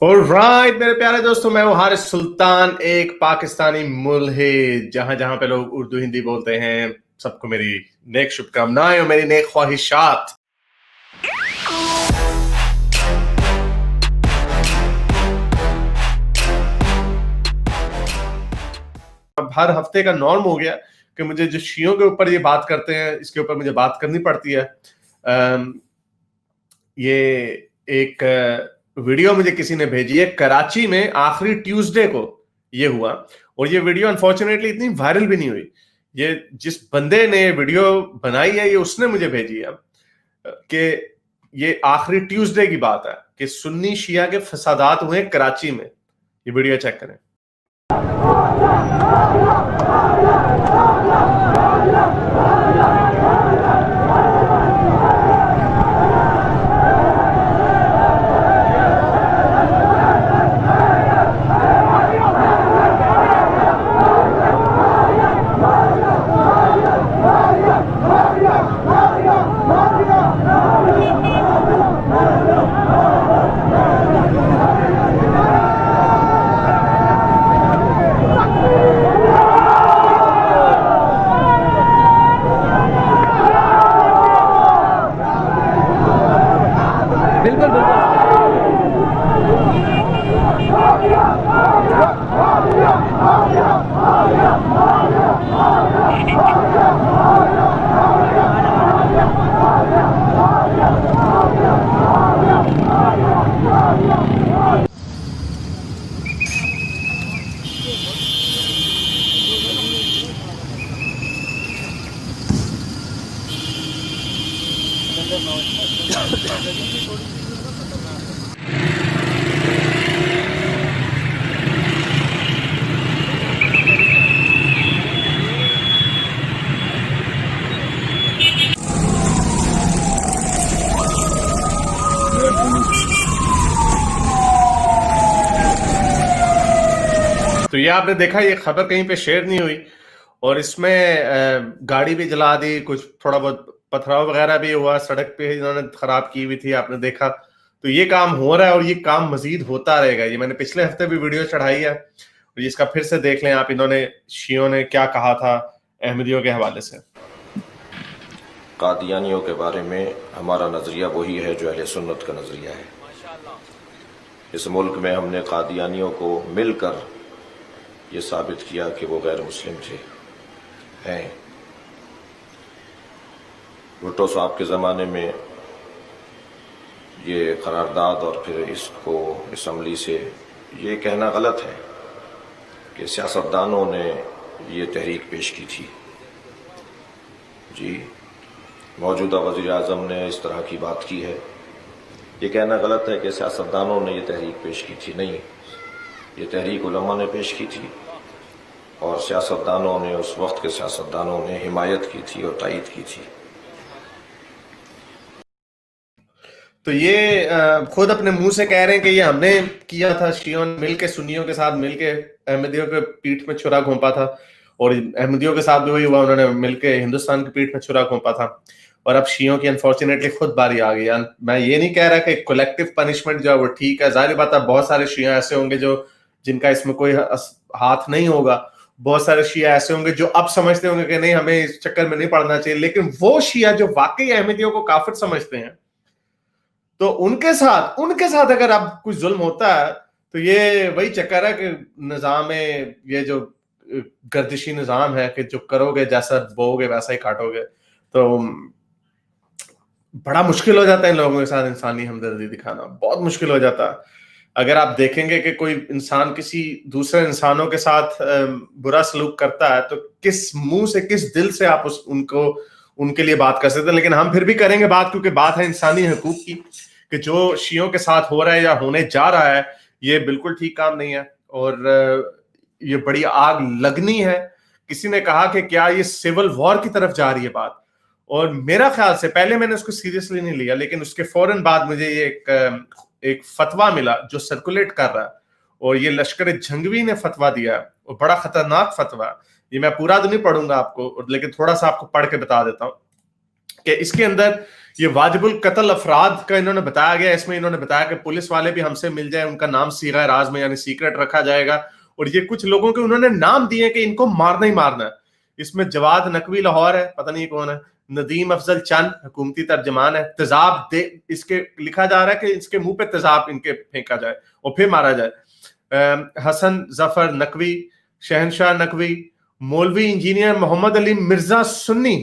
Alright मेरे प्यारे दोस्तों, मैं हूं हारिस सुल्तान, एक पाकिस्तानी मुल्हिद। जहां जहां पे लोग उर्दू हिंदी बोलते हैं, सबको मेरी नेक शुभकामनाएं और मेरी नेक ख्वाहिशात। अब हर हफ्ते का नॉर्म हो गया कि मुझे जो शियों के ऊपर ये बात करते हैं, इसके ऊपर मुझे बात करनी पड़ती है। ये एक वीडियो मुझे किसी ने भेजी है। कराची में आखिरी ट्यूसडे को ये हुआ और ये वीडियो अनफॉर्चुनेटली इतनी वायरल भी नहीं हुई। ये जिस बंदे ने वीडियो बनाई है, ये उसने मुझे भेजी है कि ये आखिरी ट्यूसडे की बात है कि सुन्नी शिया के फसादात हुए कराची में। ये वीडियो चेक करें। बिल्कुल तो ये आपने देखा, ये खबर कहीं पे शेयर नहीं हुई और इसमें गाड़ी भी जला दी, कुछ थोड़ा बहुत पथराव वगैरह भी हुआ, सड़क पे इन्होंने खराब की हुई थी, आपने देखा। तो ये काम हो रहा है और ये काम मजीद होता रहेगा। ये मैंने पिछले हफ्ते भी वीडियो चढ़ाई है और इसका फिर से देख लें आप, इन्होंने शियों ने क्या कहा था अहमदियों के हवाले से। कादियानियों के बारे में हमारा नज़रिया वही है जो अहले सुन्नत का नज़रिया है। इस मुल्क में हमने कादियानियों को मिलकर ये साबित किया कि वो गैर मुस्लिम थे हैं। भुट्टो साहब के ज़माने में ये करारदाद और फिर इसको असम्बली से ये कहना गलत है कि सियासतदानों ने ये तहरीक पेश की थी। जी, मौजूदा वज़ीर आज़म ने इस तरह की बात की है। ये कहना गलत है कि सियासतदानों ने ये तहरीक पेश की थी। नहीं, ये तहरीक उलमा ने पेश की थी और सियासतदानों ने, उस वक्त के सियासतदानों ने हिमायत की थी और तायीद की थी। तो ये खुद अपने मुंह से कह रहे हैं कि ये हमने किया था, शियों ने मिलके, सुन्नियों के साथ मिलके अहमदियों के पीठ में छुरा घोंपा था और अहमदियों के साथ भी वही हुआ, उन्होंने मिलके हिंदुस्तान की पीठ में छुरा घोंपा था। और अब शियों की अनफॉर्चुनेटली खुद बारी आ गई। मैं ये नहीं कह रहा कि कलेक्टिव पनिशमेंट जो है वो ठीक है, जाहिर बात है बहुत सारे शिया ऐसे होंगे जो जिनका इसमें कोई हाथ नहीं होगा, बहुत सारे शिया ऐसे होंगे जो अब समझते होंगे कि नहीं, हमें इस चक्कर में नहीं पड़ना चाहिए। लेकिन वो शिया जो वाकई अहमदियों को काफिर समझते हैं, तो उनके साथ अगर अब कुछ जुल्म होता है तो ये वही चक्कर है कि निजाम में ये जो गर्दिशी निजाम है कि जो करोगे जैसा बोओगे वैसा ही काटोगे। तो बड़ा मुश्किल हो जाता है इन लोगों के साथ इंसानी हमदर्दी दिखाना, बहुत मुश्किल हो जाता है। अगर आप देखेंगे कि कोई इंसान किसी दूसरे इंसानों के साथ बुरा सलूक करता है तो किस मुंह से, किस दिल से आप उनको उनके लिए बात कर सकते हैं। लेकिन हम फिर भी करेंगे बात, क्योंकि बात है इंसानी हकूक की, कि जो शियों के साथ हो रहा है या होने जा रहा है ये बिल्कुल ठीक काम नहीं है और ये बड़ी आग लगनी है। किसी ने कहा कि क्या ये सिविल वॉर की तरफ जा रही है बात, और मेरा ख्याल से पहले मैंने उसको सीरियसली नहीं लिया, लेकिन उसके फौरन बाद मुझे ये एक फतवा मिला जो सर्कुलेट कर रहा है, और ये लश्कर जंगवी ने फतवा दिया है और बड़ा खतरनाक फतवा है। ये मैं पूरा तो नहीं पढ़ूंगा आपको, लेकिन थोड़ा सा आपको पढ़ के बता देता हूँ कि इसके अंदर ये वाजिबुल कत्ल अफराद का इन्होंने बताया गया। इसमें इन्होंने बताया कि पुलिस वाले भी हमसे मिल जाए, उनका नाम सीगा राज में यानी सीक्रेट रखा जाएगा, और ये कुछ लोगों के उन्होंने नाम दिए कि इनको मारना ही मारना है। इसमें जवाद नकवी लाहौर है, पता नहीं कौन है, नदीम अफजल चंद हुकूमती तर्जमान है, तेजाब दे इसके लिखा जा रहा है कि इसके मुंह पे तेजाब इनके फेंका जाए और फिर मारा जाए। हसन जफर नकवी, शहनशाह नकवी, मौलवी इंजीनियर मोहम्मद अली मिर्जा सुन्नी,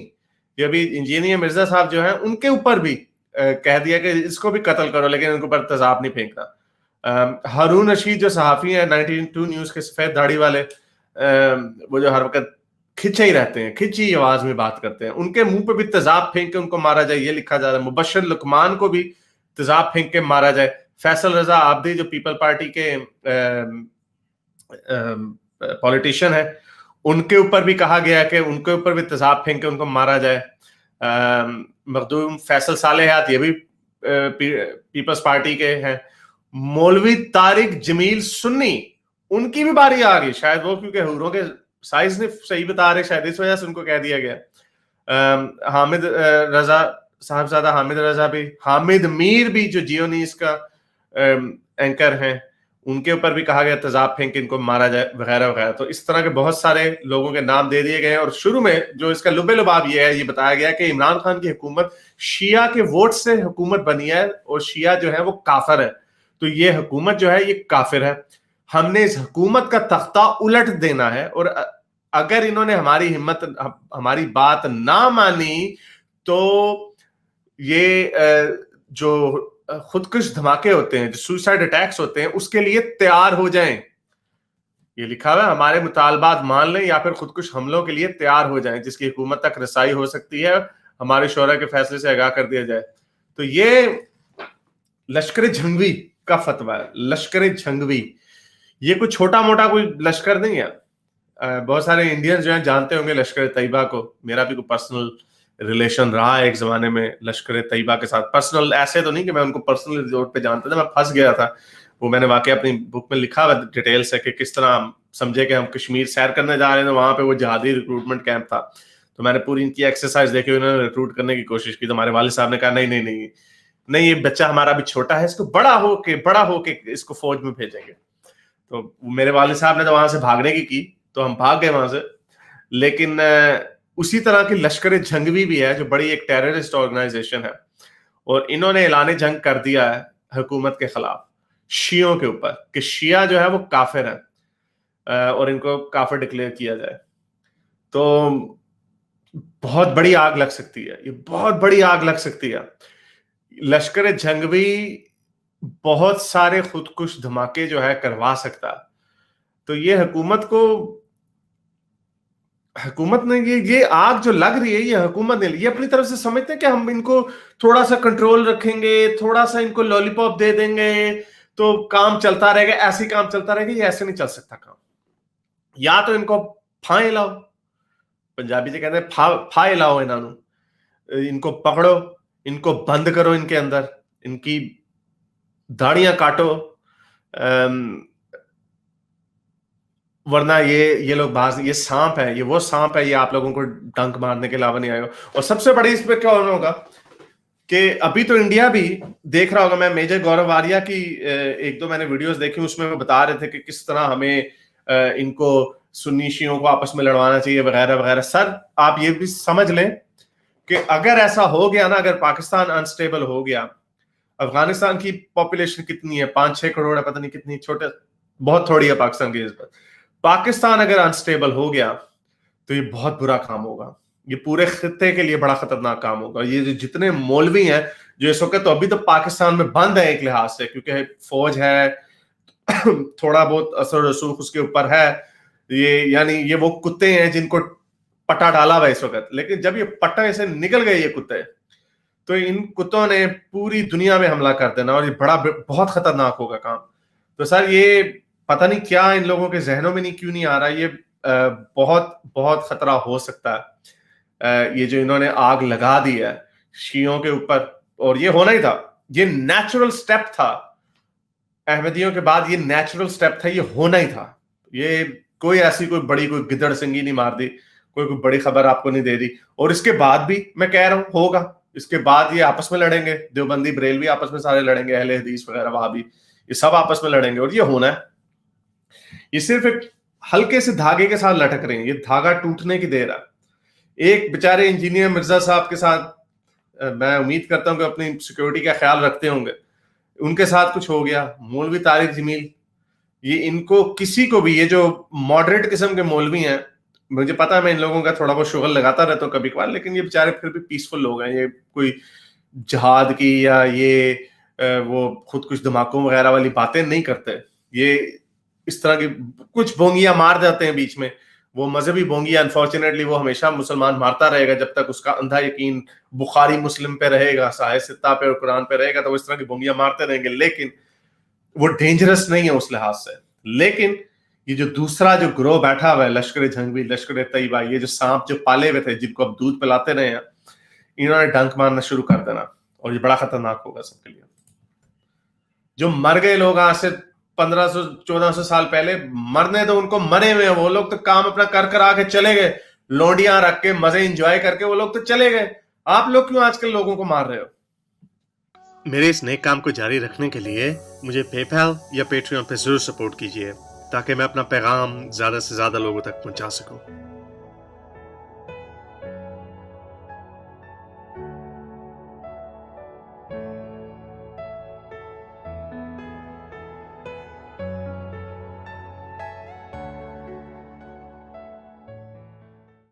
ये भी इंजीनियर मिर्जा साहब जो है उनके ऊपर भी कह दिया कि इसको भी कत्ल करो, लेकिन उनके ऊपर तेजाब नहीं फेंकना। हारून रशीद जो सहाफी है 92 न्यूज के सफेद दाढ़ी वाले, वो जो हर वक्त खिंचे ही रहते हैं, खिंची आवाज में बात करते हैं, उनके मुंह पे भी तेजाब फेंक के उनको मारा जाए, ये लिखा जा रहा है। मुबशर लुकमान को भी तेजाब फेंक के मारा जाए। फैसल रजा आबदी जो पीपल पार्टी के पॉलिटिशियन है, उनके ऊपर भी कहा गया कि उनके ऊपर भी तेजाब फेंक के उनको मारा जाए। मखदूम फैसल सालेहात, ये भी पीपल्स पार्टी के हैं। मौलवी तारिक जमील सुन्नी, उनकी भी बारी आ गई, शायद वो क्योंकि हुरों के साइज ने सही बता रहे, शायद इस वजह से उनको कह दिया गया। हामिद रजा साहबजादा हामिद रजा भी, हामिद मीर भी जो जियो न्यूज़ का एंकर हैं, उनके ऊपर भी कहा गया तेजाब फेंक के इनको मारा जाए वगैरह वगैरह। तो इस तरह के बहुत सारे लोगों के नाम दे दिए गए हैं। और शुरू में जो इसका लुबे लुबाब ये है, ये बताया गया कि इमरान खान की हुकूमत शिया के वोट से हुकूमत बनी है और शिया जो है वो काफिर है, तो ये हुकूमत जो है ये काफिर है, हमने इस हुकूमत का तख्ता उलट देना है, और अगर इन्होंने हमारी बात ना मानी तो ये जो खुदकुश धमाके होते हैं, जो सुसाइड अटैक्स होते हैं, उसके लिए तैयार हो जाएं। ये लिखा हुआ है, हमारे मुतालबात मान लें या फिर खुदकुश हमलों के लिए तैयार हो जाएं, जिसकी हुकूमत तक रसाई हो सकती है, हमारे शोरा के फैसले से आगाह कर दिया जाए। तो ये लश्कर झंगवी का फतवा है। लश्कर झंगवी ये कोई छोटा मोटा कोई लश्कर नहीं है। बहुत सारे इंडियंस जो हैं जानते होंगे लश्कर तैयबा को। मेरा भी कोई पर्सनल रिलेशन रहा है एक जमाने में लश्कर तैयबा के साथ। पर्सनल ऐसे तो नहीं कि मैं उनको पर्सनल तौर पे जानता था, मैं फंस गया था। वो मैंने वाकई अपनी बुक में लिखा हुआ डिटेल से कि किस तरह हम समझे कि हम कश्मीर सैर करने जा रहे हैं, वहां पे वो जहादी रिक्रूटमेंट कैंप था। तो मैंने पूरी इनकी एक्सरसाइज देखी, उन्होंने रिक्रूट करने की कोशिश की। तो हमारे वालिद साहब ने कहा नहीं नहीं नहीं नहीं, ये बच्चा हमारा अभी छोटा है, इसको बड़ा होके इसको फौज में भेजेंगे। तो मेरे वालिद साहब ने तो वहां से भागने की तो हम भाग गए वहां से। लेकिन उसी तरह की लश्कर झंगवी भी है जो बड़ी एक टेररिस्ट ऑर्गेनाइजेशन है, और इन्होंने ऐलान जंग कर दिया है हुकूमत के खिलाफ शियों के ऊपर कि शिया जो है वो काफिर है और इनको काफिर डिक्लेयर किया जाए। तो बहुत बड़ी आग लग सकती है, ये बहुत बड़ी आग लग सकती है। लश्कर झंगवी बहुत सारे खुदकुश धमाके जो है करवा सकता है। तो ये हुकूमत ने ये आग जो लग रही है, ये हुकूमत ने ये अपनी तरफ से समझते हैं कि हम इनको थोड़ा सा कंट्रोल रखेंगे, थोड़ा सा इनको लॉलीपॉप दे देंगे तो काम चलता रहेगा, ऐसे काम चलता रहेगा। ये ऐसे नहीं चल सकता काम। या तो इनको फाए लाओ, पंजाबी से कहते हैं फाए लाओ, इनको पकड़ो, इनको बंद करो, इनके अंदर इनकी दाढ़ियां काटो, वरना ये लोग ये सांप है, ये वो सांप है, ये आप लोगों को डंक मारने के अलावा नहीं आएगा। और सबसे बड़ी इसमें क्या होना होगा कि अभी तो इंडिया भी देख रहा होगा। मैं मेजर गौरव आर्या की एक दो मैंने वीडियोस देखी, उसमें वो बता रहे थे कि किस तरह हमें इनको सुन्नी शियों को आपस में लड़वाना चाहिए वगैरह वगैरह। सर आप ये भी समझ लें कि अगर ऐसा हो गया ना, अगर पाकिस्तान अनस्टेबल हो गया, अफगानिस्तान की पॉपुलेशन कितनी है, 5-6 करोड़ है, पता नहीं कितनी, छोटे बहुत थोड़ी है पाकिस्तान की। पाकिस्तान अगर अनस्टेबल हो गया तो ये बहुत बुरा काम होगा, ये पूरे खित्ते के लिए बड़ा खतरनाक काम होगा। ये जो जितने मौलवी हैं जो इस वक्त तो अभी तो पाकिस्तान में बंद है एक लिहाज से, क्योंकि फौज है, थोड़ा बहुत असर रसूख उसके ऊपर है, ये यानी ये वो कुत्ते हैं जिनको पट्टा डाला हुआ इस वक्त। लेकिन जब ये पट्टा ऐसे निकल गए ये कुत्ते, तो इन कुत्तों ने पूरी दुनिया में हमला कर देना, और ये बहुत खतरनाक होगा काम। तो सर ये पता नहीं क्या इन लोगों के जहनों में क्यों नहीं आ रहा, ये बहुत बहुत खतरा हो सकता है। ये जो इन्होंने आग लगा दी है शियों के ऊपर, और ये होना ही था, ये नेचुरल स्टेप था। अहमदियों के बाद ये नेचुरल स्टेप था, ये होना ही था। ये कोई ऐसी कोई बड़ी कोई गिदड़ सिंगी नहीं मार दी, कोई बड़ी खबर आपको नहीं दे दी। और इसके बाद भी मैं कह रहा हूं होगा, इसके बाद ये आपस में लड़ेंगे, देवबंदी बरेलवी आपस में सारे लड़ेंगे, अहले हदीस वगैरह वहाबी, ये सब आपस में लड़ेंगे और ये होना है। ये सिर्फ एक हल्के से धागे के साथ लटक रहे हैं, ये धागा टूटने की देर है। एक बेचारे इंजीनियर मिर्जा साहब के साथ मैं उम्मीद करता हूं कि अपनी सिक्योरिटी का ख्याल रखते होंगे, उनके साथ कुछ हो गया। मौलवी तारिक जमील, ये इनको किसी को भी, ये जो मॉडरेट किस्म के मौलवी हैं, मुझे पता है मैं इन लोगों का थोड़ा बहुत शुगल लगाता रहता हूँ कभी कभार, लेकिन ये बेचारे फिर भी पीसफुल लोग हैं। ये कोई जहाद की या ये वो खुद कुछ धमाकों वगैरह वाली बातें नहीं करते। ये इस तरह की कुछ बोंगियां मार जाते हैं बीच में, वो मजहबी बोंगियां, अनफॉर्चुनेटली वो हमेशा मुसलमान मारता रहेगा जब तक उसका अंधा यकीन बुखारी मुस्लिम पे रहेगा, साहिह सित्ता पे और कुरान पे रहेगा, तो वो इस तरह की बोंगियां मारते रहेंगे। लेकिन वो डेंजरस नहीं है उस लिहाज से। लेकिन ये जो दूसरा जो ग्रोह बैठा हुआ है, लश्कर जंगवी, लश्कर तैयबा, ये जो सांप जो पाले हुए थे जिनको अब दूध पिलाते रहे हैं, इन्होंने डंक मारना शुरू कर देना और ये बड़ा खतरनाक होगा सबके लिए। जो मर गए लोग आज से 1500-1400 साल पहले, मरने तो उनको मरे हुए हैं, वो लोग तो काम अपना कर कर आके चले गए, लौंडियां रख के मजे इंजॉय करके वो लोग तो चले गए। आप लोग क्यों आजकल लोगों को मार रहे हो? मेरे इस नए काम को जारी रखने के लिए मुझे पेपैल या पेट्रियन पे जरूर सपोर्ट कीजिए ताकि मैं अपना पैगाम ज्यादा से ज्यादा लोगों तक पहुंचा सकूं।